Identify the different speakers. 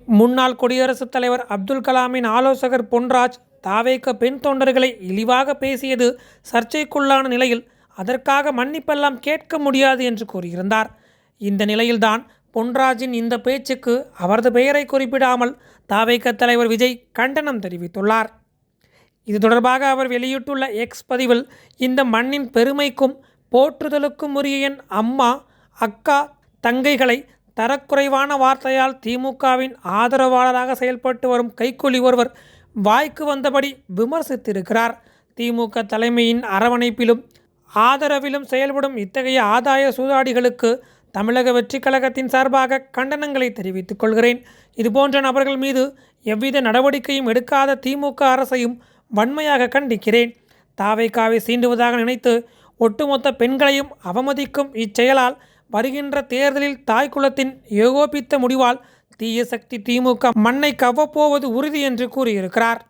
Speaker 1: முன்னாள் குடியரசுத் தலைவர் அப்துல் கலாமின் ஆலோசகர் பொன்ராஜ் தாவேக பெண் தொண்டர்களை இழிவாக பேசியது சர்ச்சைக்குள்ளான நிலையில் அதற்காக மன்னிப்பெல்லாம் கேட்க முடியாது என்று கூறியிருந்தார். இந்த நிலையில்தான் பொன்ராஜின் இந்த பேச்சுக்கு அவரது பெயரை குறிப்பிடாமல் தாவேக தலைவர் விஜய் கண்டனம் தெரிவித்துள்ளார். இது தொடர்பாக அவர் வெளியிட்டுள்ள எக்ஸ் பதிவில், இந்த மண்ணின் பெருமைக்கும் போற்றுதலுக்கும் உரிய என் அம்மா, அக்கா, தங்கைகளை தரக்குறைவான வார்த்தையால் திமுகவின் ஆதரவாளராக செயல்பட்டு வரும் கைக்கூலி ஒருவர் வாய்க்கு வந்தபடி விமர்சித்திருக்கிறார். திமுக தலைமையின் அரவணைப்பிலும் ஆதரவிலும் செயல்படும் இத்தகைய ஆதாய சூதாடிகளுக்கு தமிழக வெற்றி கழகத்தின் சார்பாக கண்டனங்களை தெரிவித்துக் கொள்கிறேன். இதுபோன்ற நபர்கள் மீது எவ்வித நடவடிக்கையும் எடுக்காத திமுக அரசையும் வன்மையாக கண்டிக்கிறேன். தாவேகாவை சீண்டுவதாக நினைத்து ஒட்டுமொத்த பெண்களையும் அவமதிக்கும் இச்செயலால் வருகின்ற தேர்தலில் தாய் குலத்தின் ஏகோபித்த முடிவால் தீய சக்தி திமுக மண்ணை கவ்வப்போவது உறுதி என்று கூறியிருக்கிறார்.